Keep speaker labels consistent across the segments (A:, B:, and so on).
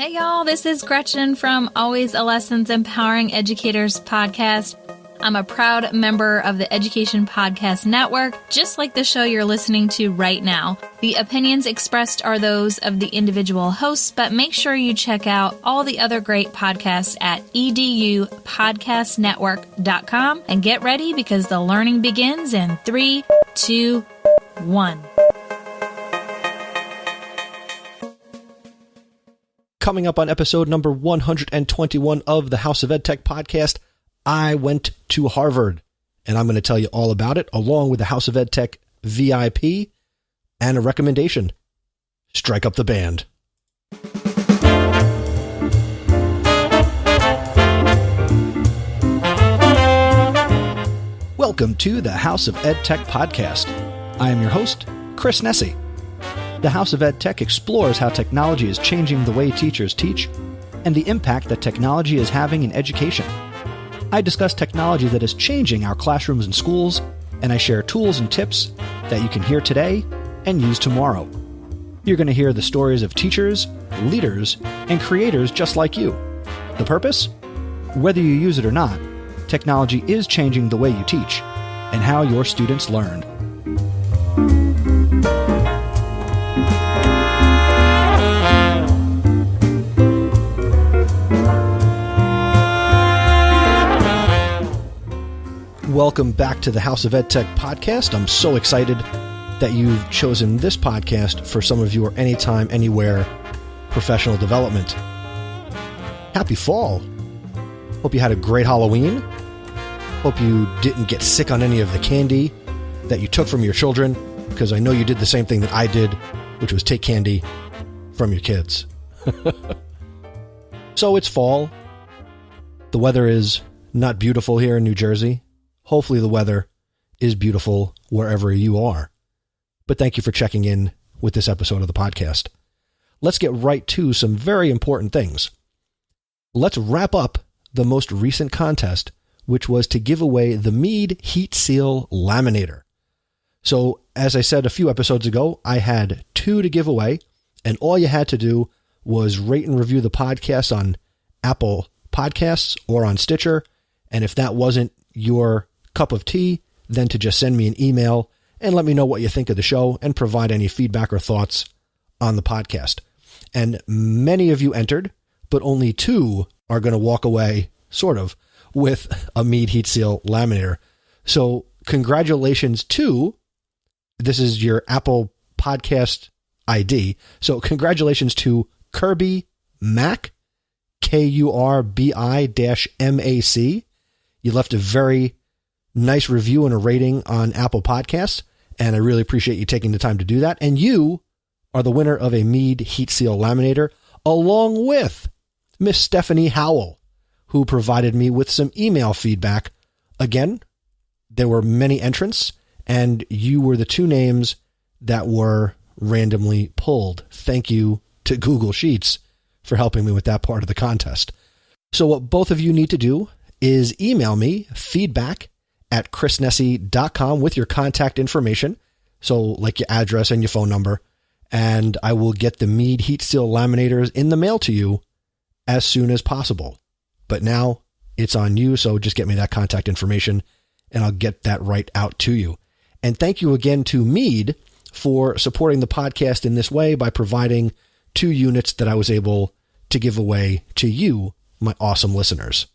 A: Hey y'all, this is Gretchen from Always a Lessons Empowering Educators podcast. I'm a proud member of the Education Podcast Network, just like the show you're listening to right now. The opinions expressed are those of the individual hosts, but make sure you check out all the other great podcasts at edupodcastnetwork.com and get ready because the learning begins in 3, 2, 1.
B: Coming up on episode number 121 of the House of EdTech podcast, I went to Harvard, and I'm going to tell you all about it, along with the House of EdTech VIP and a recommendation. Strike up the band. Welcome to the House of EdTech podcast. I am your host, Chris Nesi. The House of EdTech explores how technology is changing the way teachers teach and the impact that technology is having in education. I discuss technology that is changing our classrooms and schools, and I share tools and tips that you can hear today and use tomorrow. You're going to hear the stories of teachers, leaders, and creators just like you. The purpose? Whether you use it or not, technology is changing the way you teach and how your students learn. Welcome back to the House of EdTech podcast. I'm so excited that you've chosen this podcast for some of your anytime, anywhere professional development. Happy fall. Hope you had a great Halloween. Hope you didn't get sick on any of the candy that you took from your children, because I know you did the same thing that I did, which was take candy from your kids. So it's fall. The weather is not beautiful here in New Jersey. Hopefully the weather is beautiful wherever you are. But thank you for checking in with this episode of the podcast. Let's get right to some very important things. Let's wrap up the most recent contest, which was to give away the Mead Heat Seal Laminator. So, as I said a few episodes ago, I had 2 to give away, and all you had to do was rate and review the podcast on Apple Podcasts or on Stitcher, and if that wasn't your cup of tea, then to just send me an email and let me know what you think of the show and provide any feedback or thoughts on the podcast. And many of you entered, but only 2 are going to walk away, sort of, with a Mead Heat Seal Laminator. So congratulations to, this is your Apple Podcast ID, so congratulations to Kirby Mac, KURBI-MAC. You left a very nice review and a rating on Apple Podcasts, and I really appreciate you taking the time to do that. And you are the winner of a Mead Heat Seal Laminator, along with Miss Stephanie Howell, who provided me with some email feedback. Again, there were many entrants, and you were the 2 names that were randomly pulled. Thank you to Google Sheets for helping me with that part of the contest. So what both of you need to do is email me feedback@chrisnesi.com with your contact information. So like your address and your phone number, and I will get the Mead Heat Seal Laminators in the mail to you as soon as possible. But now it's on you. So just get me that contact information and I'll get that right out to you. And thank you again to Mead for supporting the podcast in this way by providing 2 units that I was able to give away to you, my awesome listeners.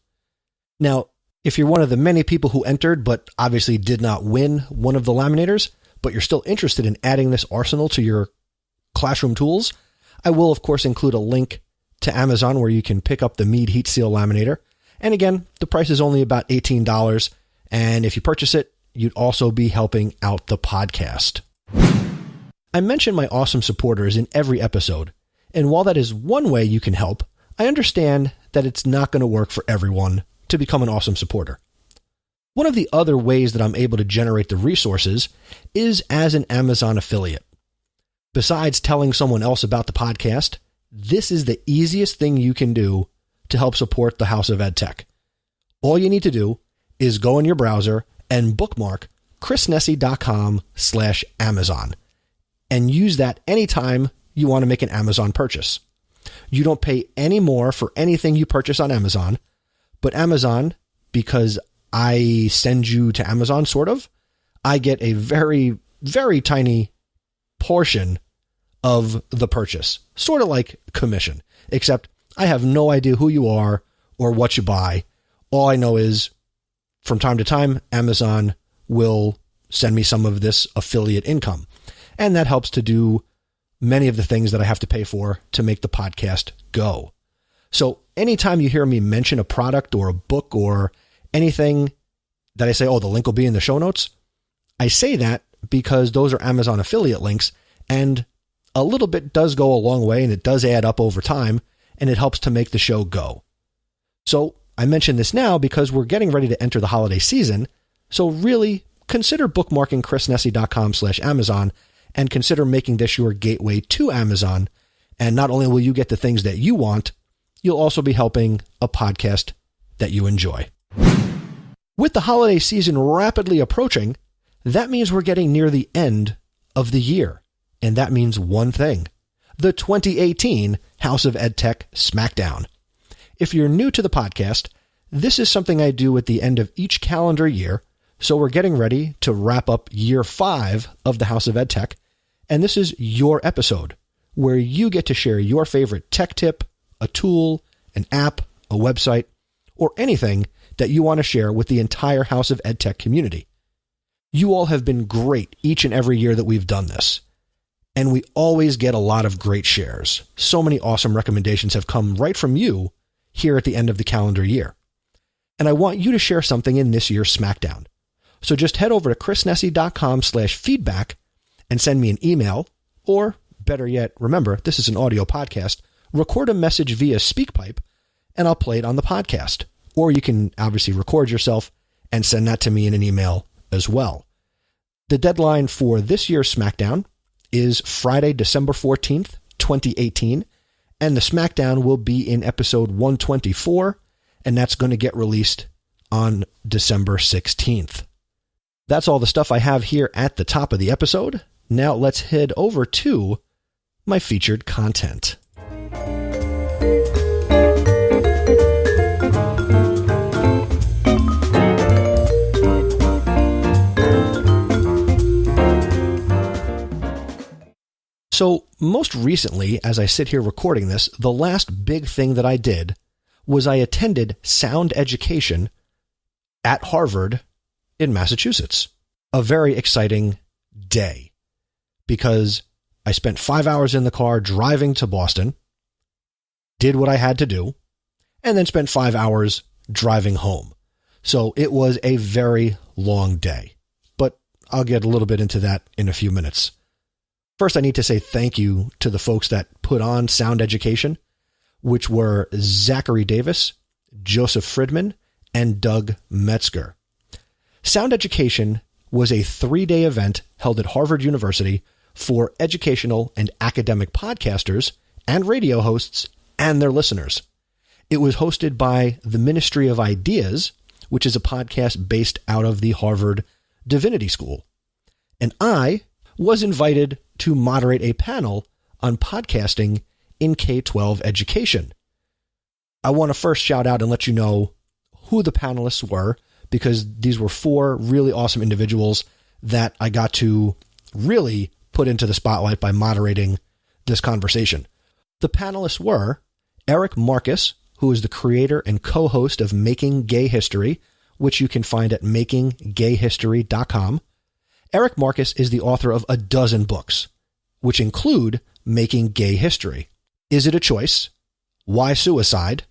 B: Now, if you're one of the many people who entered but obviously did not win one of the laminators, but you're still interested in adding this arsenal to your classroom tools, I will, of course, include a link to Amazon where you can pick up the Mead Heat Seal Laminator. And again, the price is only about $18. And if you purchase it, you'd also be helping out the podcast. I mention my awesome supporters in every episode. And while that is one way you can help, I understand that it's not going to work for everyone to become an awesome supporter. One of the other ways that I'm able to generate the resources is as an Amazon affiliate. Besides telling someone else about the podcast, this is the easiest thing you can do to help support the House of EdTech. All you need to do is go in your browser and bookmark chrisnesi.com/Amazon and use that anytime you want to make an Amazon purchase. You don't pay any more for anything you purchase on Amazon, but Amazon, because I send you to Amazon, sort of, I get a very, very tiny portion of the purchase, sort of like commission, except I have no idea who you are or what you buy. All I know is from time to time, Amazon will send me some of this affiliate income, and that helps to do many of the things that I have to pay for to make the podcast go. So anytime you hear me mention a product or a book or anything that I say, oh, the link will be in the show notes, I say that because those are Amazon affiliate links, and a little bit does go a long way, and it does add up over time, and it helps to make the show go. So I mention this now because we're getting ready to enter the holiday season, so really consider bookmarking chrisnesi.com/Amazon and consider making this your gateway to Amazon. And not only will you get the things that you want, you'll also be helping a podcast that you enjoy. With the holiday season rapidly approaching, that means we're getting near the end of the year. And that means one thing: the 2018 House of EdTech Smackdown. If you're new to the podcast, this is something I do at the end of each calendar year. So we're getting ready to wrap up year 5 of the House of EdTech. And this is your episode where you get to share your favorite tech tip, a tool, an app, a website, or anything that you want to share with the entire House of EdTech community. You all have been great each and every year that we've done this. And we always get a lot of great shares. So many awesome recommendations have come right from you here at the end of the calendar year. And I want you to share something in this year's Smackdown. So just head over to chrisnesi.com/feedback and send me an email, or better yet, remember, this is an audio podcast, record a message via SpeakPipe, and I'll play it on the podcast. Or you can obviously record yourself and send that to me in an email as well. The deadline for this year's Smackdown is Friday, December 14th, 2018, and the Smackdown will be in episode 124, and that's going to get released on December 16th. That's all the stuff I have here at the top of the episode. Now let's head over to my featured content. So most recently, as I sit here recording this, the last big thing that I did was I attended sound education at Harvard in Massachusetts. A very exciting day because I spent 5 hours in the car driving to Boston, did what I had to do, and then spent 5 hours driving home. So it was a very long day, but I'll get a little bit into that in a few minutes. First, I need to say thank you to the folks that put on sound education, which were Zachary Davis, Joseph Friedman, and Doug Metzger. Sound education was a 3-day event held at Harvard University for educational and academic podcasters and radio hosts and their listeners. It was hosted by the Ministry of Ideas, which is a podcast based out of the Harvard Divinity School. And I was invited to moderate a panel on podcasting in K-12 education. I want to first shout out and let you know who the panelists were, because these were 4 really awesome individuals that I got to really put into the spotlight by moderating this conversation. The panelists were Eric Marcus, who is the creator and co-host of Making Gay History, which you can find at makinggayhistory.com. Eric Marcus is the author of a dozen books, which include Making Gay History, Is It a Choice?, Why Suicide?,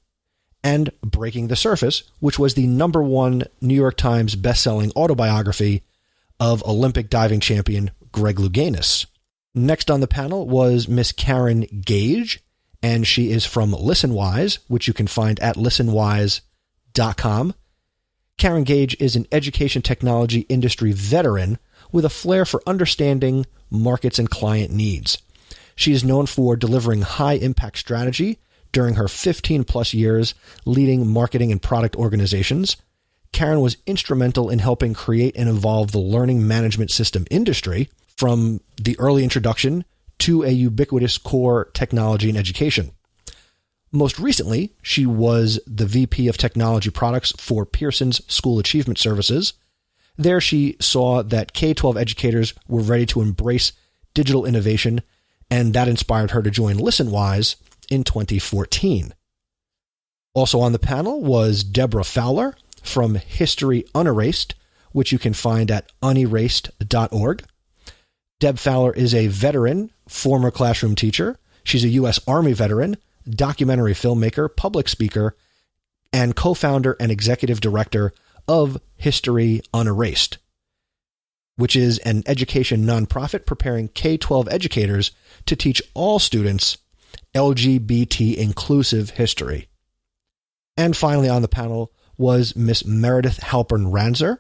B: and Breaking the Surface, which was the #1 New York Times bestselling autobiography of Olympic diving champion Greg Louganis. Next on the panel was Miss Karen Gage, and she is from ListenWise, which you can find at listenwise.com. Karen Gage is an education technology industry veteran with a flair for understanding markets and client needs. She is known for delivering high-impact strategy during her 15-plus years leading marketing and product organizations. Karen was instrumental in helping create and evolve the learning management system industry from the early introduction to a ubiquitous core technology in education. Most recently, she was the VP of Technology Products for Pearson's School Achievement Services. There she saw that K-12 educators were ready to embrace digital innovation, and that inspired her to join ListenWise in 2014. Also on the panel was Deborah Fowler from History Unerased, which you can find at unerased.org. Deb Fowler is a veteran, former classroom teacher. She's a U.S. Army veteran, documentary filmmaker, public speaker, and co-founder and executive director of History Unerased, which is an education nonprofit preparing K-12 educators to teach all students LGBT inclusive history. And finally on the panel was Miss Meredith Halpern-Ranzer.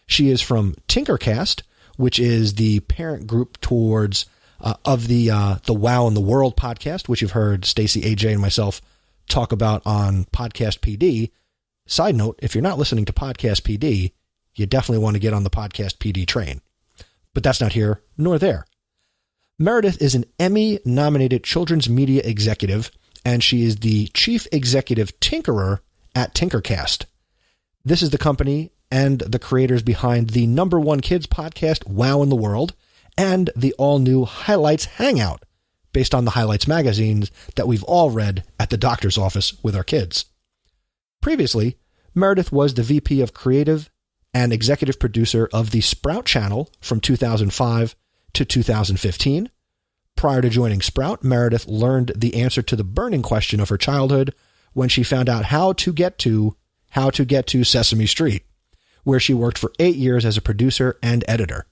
B: She is from Tinkercast, which is the parent group towards of the Wow in the World podcast, which you've heard Stacey, AJ, and myself talk about on Podcast PD. Side note, if you're not listening to Podcast PD, you definitely want to get on the Podcast PD train. But that's not here nor there. Meredith is an Emmy-nominated children's media executive, and she is the chief executive tinkerer at Tinkercast. This is the company and the creators behind the #1 kids podcast, Wow in the World, and the all-new Highlights Hangout, based on the Highlights magazines that we've all read at the doctor's office with our kids. Previously, Meredith was the VP of Creative and executive producer of the Sprout Channel from 2005 to 2015. Prior to joining Sprout, Meredith learned the answer to the burning question of her childhood when she found out how to get to Sesame Street, where she worked for 8 years as a producer and editor.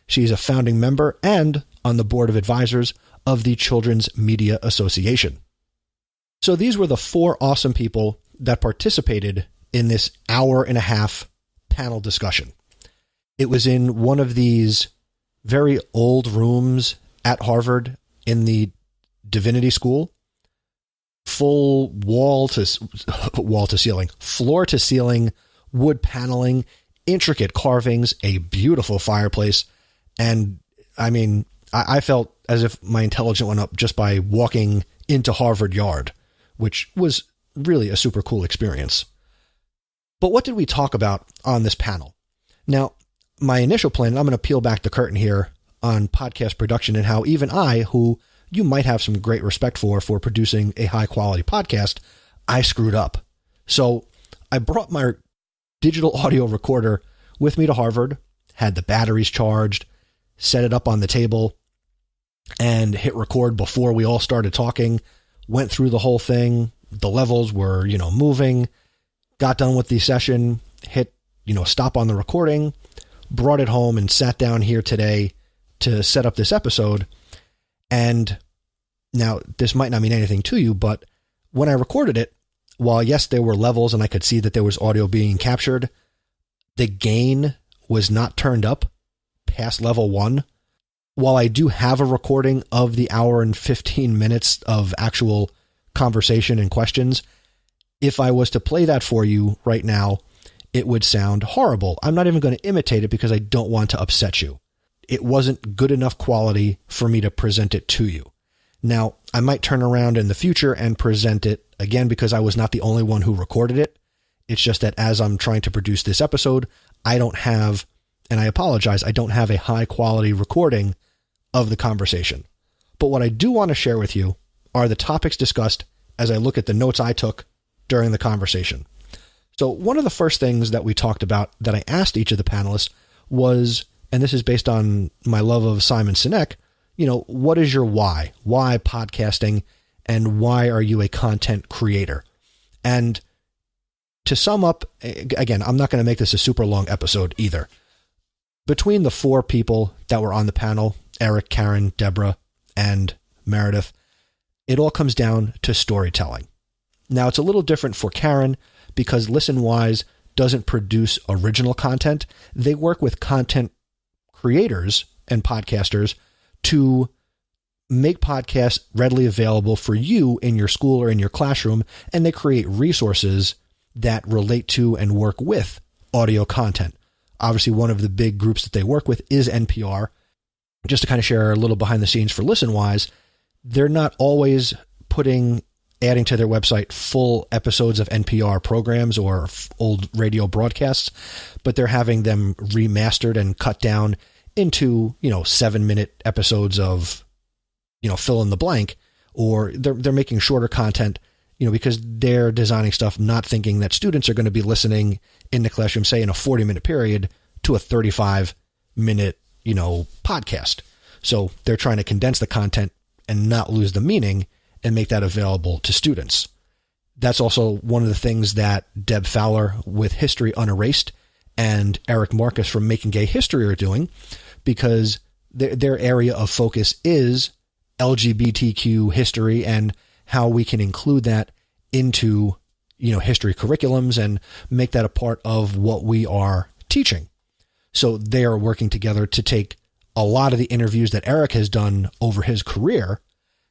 B: She is a founding member and on the board of advisors of the Children's Media Association. So these were the 4 awesome people that participated in this hour-and-a-half panel discussion. It was in one of these very old rooms at Harvard in the Divinity School, full floor to ceiling, wood paneling, intricate carvings, a beautiful fireplace. And I mean, I felt as if my intelligence went up just by walking into Harvard Yard, which was really a super cool experience. But what did we talk about on this panel? Now, my initial plan, and I'm going to peel back the curtain here on podcast production and how even I, who you might have some great respect for producing a high quality podcast, I screwed up. So I brought my digital audio recorder with me to Harvard, had the batteries charged, set it up on the table, and hit record before we all started talking, went through the whole thing. The levels were, moving, got done with the session, hit, stop on the recording, brought it home and sat down here today to set up this episode. And now this might not mean anything to you, but when I recorded it, while yes, there were levels and I could see that there was audio being captured, the gain was not turned up past level 1. While I do have a recording of the hour and 15 minutes of actual conversation and questions, if I was to play that for you right now, it would sound horrible. I'm not even going to imitate it because I don't want to upset you. It wasn't good enough quality for me to present it to you. Now, I might turn around in the future and present it again because I was not the only one who recorded it. It's just that as I'm trying to produce this episode, I don't have, and I apologize, I don't have a high quality recording of the conversation. But what I do want to share with you are the topics discussed as I look at the notes I took during the conversation. So one of the first things that we talked about that I asked each of the panelists was, and this is based on my love of Simon Sinek, what is your why? Why podcasting, and why are you a content creator? And to sum up, again, I'm not going to make this a super long episode either. Between the 4 people that were on the panel, Eric, Karen, Deborah, and Meredith, it all comes down to storytelling. Now, it's a little different for Karen because ListenWise doesn't produce original content. They work with content creators and podcasters to make podcasts readily available for you in your school or in your classroom, and they create resources that relate to and work with audio content. Obviously, one of the big groups that they work with is NPR. Just to kind of share a little behind the scenes for ListenWise, they're not always putting adding to their website full episodes of NPR programs or old radio broadcasts, but they're having them remastered and cut down into, 7-minute episodes of, fill in the blank, or they're making shorter content, because they're designing stuff not thinking that students are going to be listening in the classroom, say in a 40-minute period, to a 35-minute, podcast. So they're trying to condense the content and not lose the meaning and make that available to students. That's also one of the things that Deb Fowler with History Unerased and Eric Marcus from Making Gay History are doing, because their area of focus is LGBTQ history and how we can include that into, history curriculums and make that a part of what we are teaching. So they are working together to take a lot of the interviews that Eric has done over his career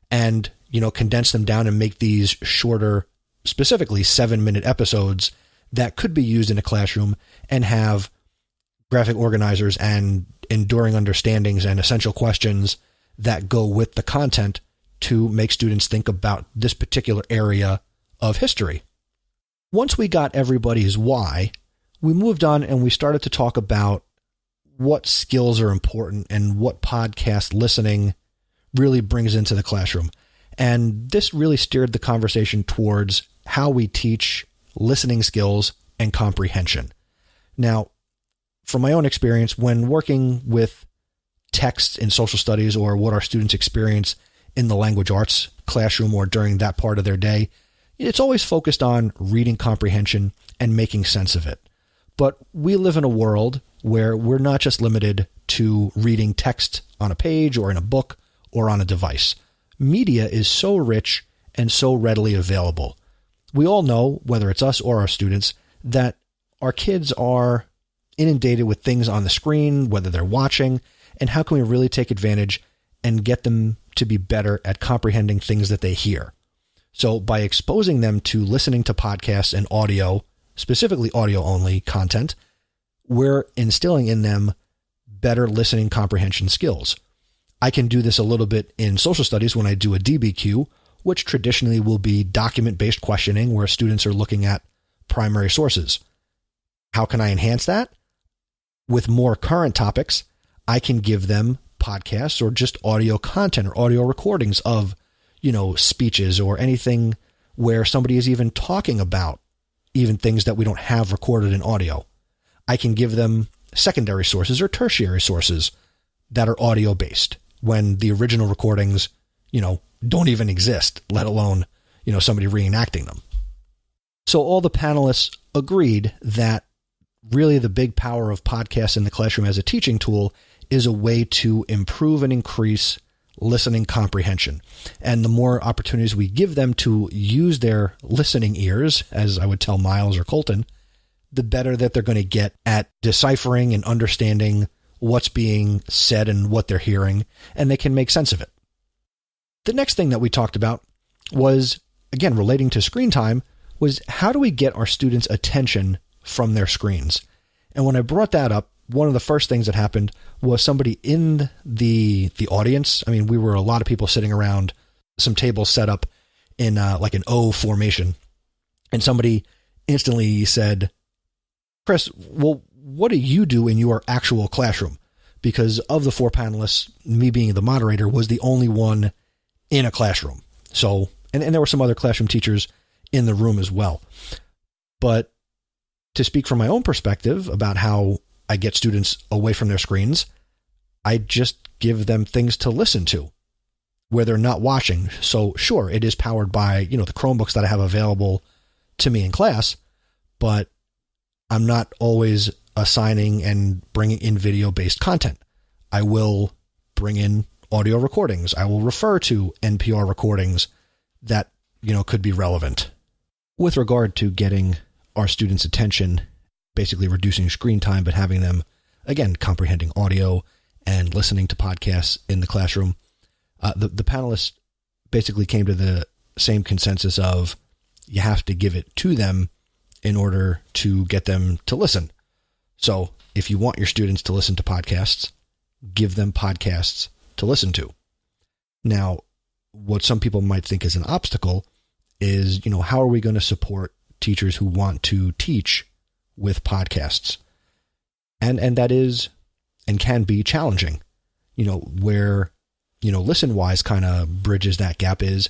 B: and, condense them down and make these shorter, specifically 7-minute episodes that could be used in a classroom and have graphic organizers and enduring understandings and essential questions that go with the content to make students think about this particular area of history. Once we got everybody's why, we moved on and we started to talk about what skills are important and what podcast listening really brings into the classroom. And this really steered the conversation towards how we teach listening skills and comprehension. Now, from my own experience, when working with texts in social studies or what our students experience in the language arts classroom or during that part of their day, it's always focused on reading comprehension and making sense of it. But we live in a world where we're not just limited to reading text on a page or in a book or on a device. Media is so rich and so readily available. We all know, whether it's us or our students, that our kids are inundated with things on the screen, whether they're watching, and how can we really take advantage and get them to be better at comprehending things that they hear. So by exposing them to listening to podcasts and audio, specifically audio-only content, we're instilling in them better listening comprehension skills. I can do this a little bit in social studies when I do a DBQ, which traditionally will be document-based questioning where students are looking at primary sources. How can I enhance that? With more current topics, I can give them podcasts or just audio content or audio recordings of, speeches or anything where somebody is even talking about even things that we don't have recorded in audio. I can give them secondary sources or tertiary sources that are audio-based when the original recordings, don't even exist, let alone, somebody reenacting them. So all the panelists agreed that really the big power of podcasts in the classroom as a teaching tool is a way to improve and increase listening comprehension. And the more opportunities we give them to use their listening ears, as I would tell Miles or Colton, the better that they're going to get at deciphering and understanding what's being said and what they're hearing, and they can make sense of it. The next thing that we talked about was, again, relating to screen time, was how do we get our students' attention from their screens? And when I brought that up, one of the first things that happened was somebody in the audience. I mean, we were a lot of people sitting around some tables set up in like an O formation. And somebody instantly said, Chris, well, what do you do in your actual classroom? Because of the 4 panelists, me being the moderator was the only one in a classroom. So, and there were some other classroom teachers in the room as well. But to speak from my own perspective about how I get students away from their screens, I just give them things to listen to where they're not watching. So sure, it is powered by, the Chromebooks that I have available to me in class, but I'm not always assigning and bringing in video-based content. I will bring in audio recordings. I will refer to NPR recordings that, could be relevant. With regard to getting our students' attention, basically reducing screen time, but having them, again, comprehending audio and listening to podcasts in the classroom, the panelists basically came to the same consensus of you have to give it to them in order to get them to listen. So if you want your students to listen to podcasts, give them podcasts to listen to. Now, what some people might think is an obstacle is, how are we going to support teachers who want to teach with podcasts? And that is and can be challenging. Where, ListenWise kind of bridges that gap is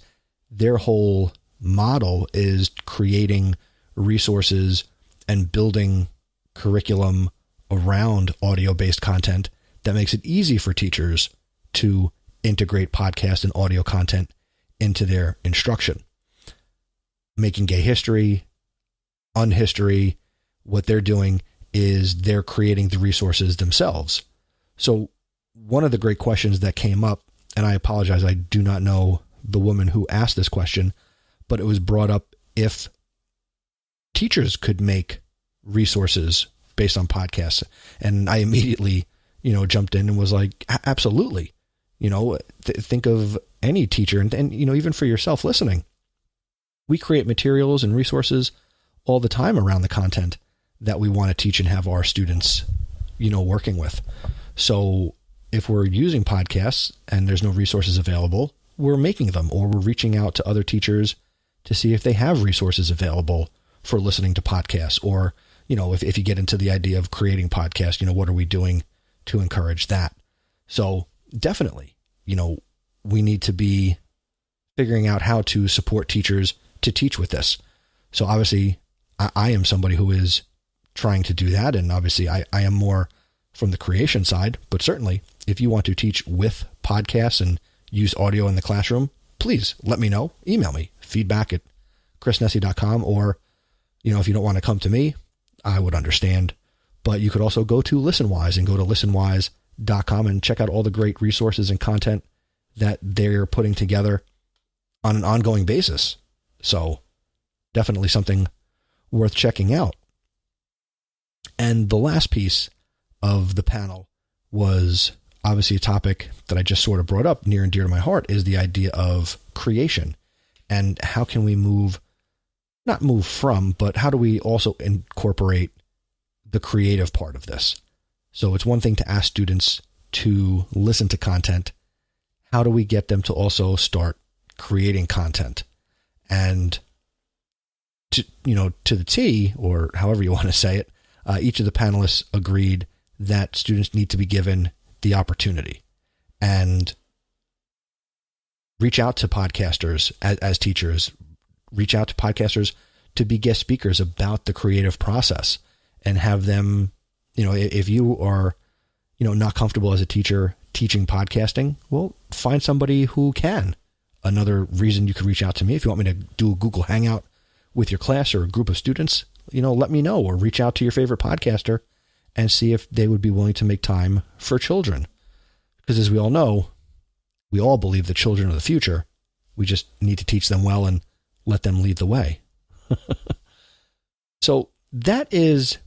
B: their whole model is creating resources and building curriculum around audio-based content that makes it easy for teachers to integrate podcast and audio content into their instruction. Making Gay History, Unhistory, what they're doing is they're creating the resources themselves. So one of the great questions that came up, and I apologize, I do not know the woman who asked this question, but it was brought up if teachers could make resources based on podcasts. And I immediately, jumped in and was like, absolutely. Think of any teacher and, even for yourself listening. We create materials and resources all the time around the content that we want to teach and have our students, working with. So if we're using podcasts and there's no resources available, we're making them, or we're reaching out to other teachers to see if they have resources available for listening to podcasts. Or, if you get into the idea of creating podcasts, what are we doing to encourage that? So definitely, we need to be figuring out how to support teachers to teach with this. So obviously I am somebody who is trying to do that. And obviously I am more from the creation side, but certainly if you want to teach with podcasts and use audio in the classroom, please let me know. Email me, feedback@chrisnesi.com, or, if you don't want to come to me, I would understand, but you could also go to ListenWise and go to listenwise.com and check out all the great resources and content that they're putting together on an ongoing basis. So definitely something worth checking out. And the last piece of the panel was obviously a topic that I just sort of brought up near and dear to my heart, is the idea of creation and how can we not move from, but how do we also incorporate the creative part of this? So it's one thing to ask students to listen to content. How do we get them to also start creating content? And to the T, or however you want to say it, each of the panelists agreed that students need to be given the opportunity and reach out to podcasters as teachers, reach out to podcasters to be guest speakers about the creative process and have them, if you are, not comfortable as a teacher teaching podcasting, well, find somebody who can. Another reason you could reach out to me, if you want me to do a Google Hangout with your class or a group of students, let me know, or reach out to your favorite podcaster and see if they would be willing to make time for children. Because as we all know, we all believe the children are the future. We just need to teach them well and let them lead the way. So that is,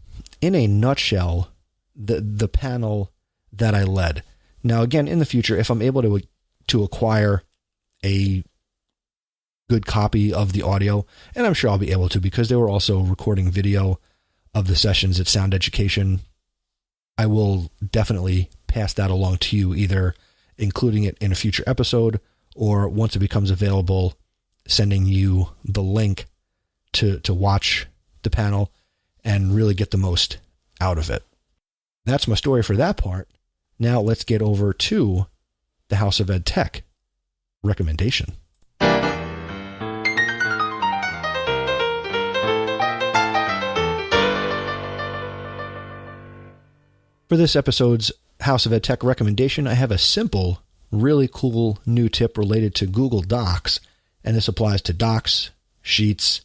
B: in a nutshell, the panel that I led. Now, again, in the future, if I'm able to acquire a good copy of the audio, and I'm sure I'll be able to, because they were also recording video of the sessions at Sound Education, I will definitely pass that along to you, either including it in a future episode, or once it becomes available, sending you the link to watch the panel and really get the most out of it. That's my story for that part. Now let's get over to the House of Ed Tech recommendation. For this episode's House of Ed Tech recommendation, I have a simple, really cool new tip related to Google Docs, and this applies to docs, sheets.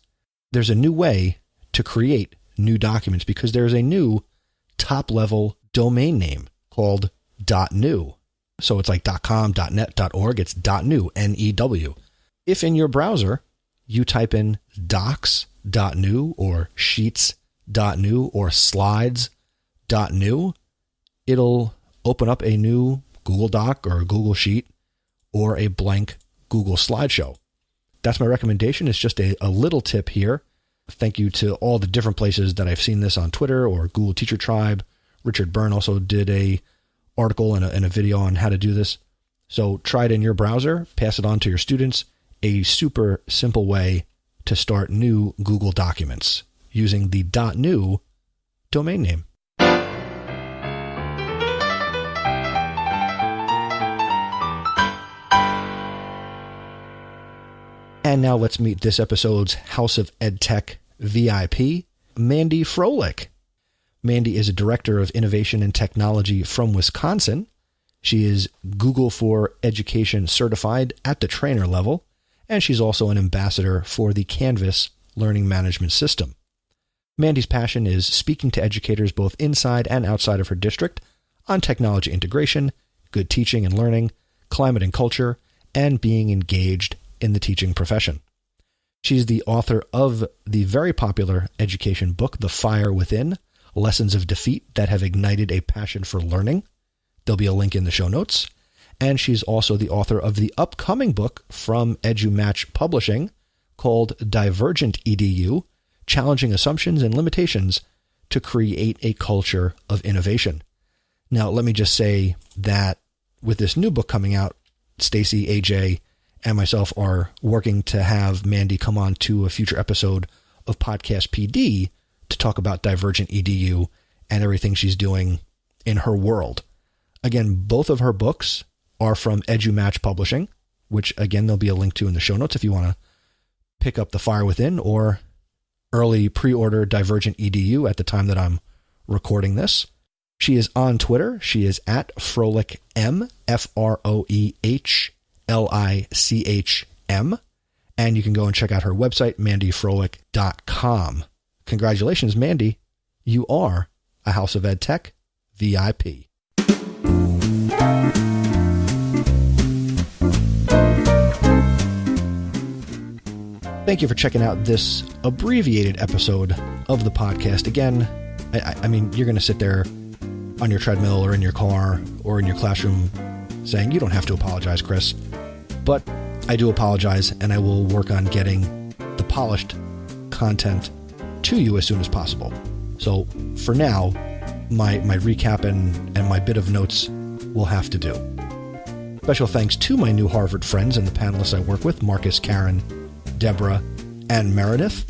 B: There's a new way to create new documents because there's a new top-level domain name called .new. So it's like .com, .net, .org. It's .new, N-E-W. If in your browser you type in docs.new or sheets.new or slides.new, it'll open up a new Google Doc or a Google Sheet or a blank Google slideshow. That's my recommendation. It's just a little tip here. Thank you to all the different places that I've seen this on Twitter or Google Teacher Tribe. Richard Byrne also did a article and a video on how to do this. So try it in your browser, pass it on to your students. A super simple way to start new Google documents using the .new domain name. And now let's meet this episode's House of EdTech VIP, Mandy Froelich. Mandy is a Director of Innovation and Technology from Wisconsin. She is Google for Education certified at the trainer level, and she's also an ambassador for the Canvas learning management system. Mandy's passion is speaking to educators both inside and outside of her district on technology integration, good teaching and learning, climate and culture, and being engaged in the teaching profession. She's the author of the very popular education book, The Fire Within, Lessons of Defeat That Have Ignited a Passion for Learning. There'll be a link in the show notes. And she's also the author of the upcoming book from EduMatch Publishing called Divergent EDU, Challenging Assumptions and Limitations to Create a Culture of Innovation. Now, let me just say that with this new book coming out, Stacy, AJ, and myself are working to have Mandy come on to a future episode of Podcast PD to talk about Divergent EDU and everything she's doing in her world. Again, both of her books are from EduMatch Publishing, which again, there'll be a link to in the show notes if you want to pick up The Fire Within or early pre-order Divergent EDU at the time that I'm recording this. She is on Twitter. She is at Froelich M, FroelicHLICHM, and you can go and check out her website, mandyfroelich.com. Congratulations, Mandy. You are a House of EdTech VIP. Thank you for checking out this abbreviated episode of the podcast. Again, I mean, you're going to sit there on your treadmill or in your car or in your classroom saying, you don't have to apologize, Chris. But I do apologize, and I will work on getting the polished content to you as soon as possible. So for now, my recap and my bit of notes will have to do. Special thanks to my new Harvard friends and the panelists I work with, Marcus, Karen, Deborah, and Meredith.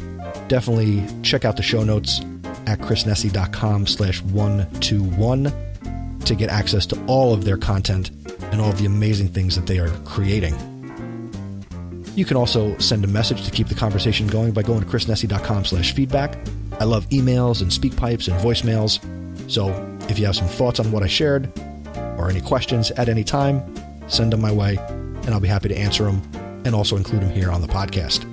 B: Definitely check out the show notes at chrisnesi.com/121 to get access to all of their content and all of the amazing things that they are creating. You can also send a message to keep the conversation going by going to chrisnesi.com/feedback. I love emails and speak pipes and voicemails. So if you have some thoughts on what I shared or any questions at any time, send them my way and I'll be happy to answer them and also include them here on the podcast.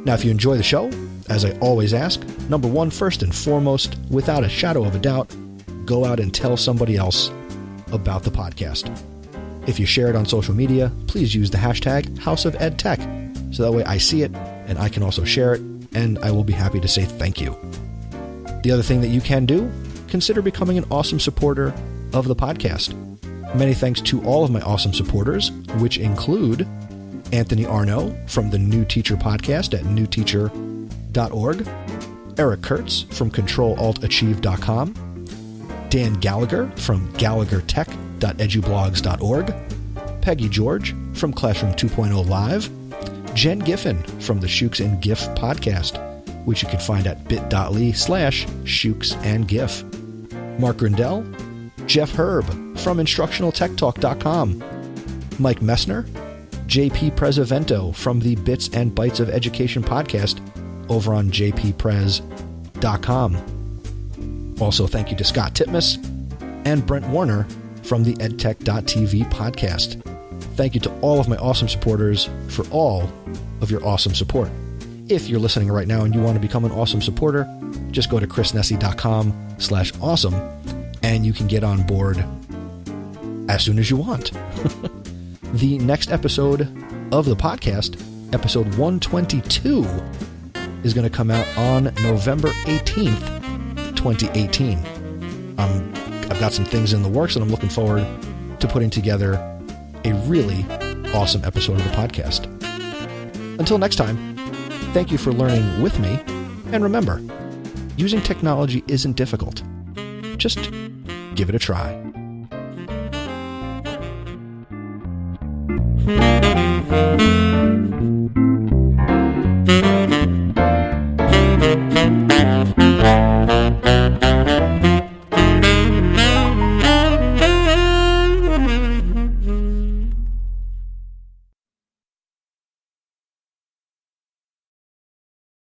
B: Now, if you enjoy the show, as I always ask, number one, first and foremost, without a shadow of a doubt, go out and tell somebody else about the podcast. If you share it on social media, please use the hashtag House of EdTech, so that way I see it and I can also share it, and I will be happy to say thank you. The other thing that you can do, consider becoming an awesome supporter of the podcast. Many thanks to all of my awesome supporters, which include Anthony Arnaud from the New Teacher Podcast at newteacher.org, Eric Kurtz from ControlAltAchieve.com, Dan Gallagher from GallagherTech.edublogs.org, Peggy George from Classroom 2.0 Live, Jen Giffen from the Shooks and GIF podcast, which you can find at bit.ly/shooksandgif, Mark Grindell, Jeff Herb from InstructionalTechTalk.com, Mike Messner, JP Prezavento from the Bits and Bytes of Education podcast over on jpprez.com. Also, thank you to Scott Titmus and Brent Warner from the edtech.tv podcast. Thank you to all of my awesome supporters for all of your awesome support. If you're listening right now and you want to become an awesome supporter, just go to chrisnesi.com/awesome and you can get on board as soon as you want. The next episode of the podcast, episode 122, is going to come out on November 18th, 2018. I've got some things in the works and I'm looking forward to putting together a really awesome episode of the podcast. Until next time, thank you for learning with me. And remember, using technology isn't difficult. Just give it a try.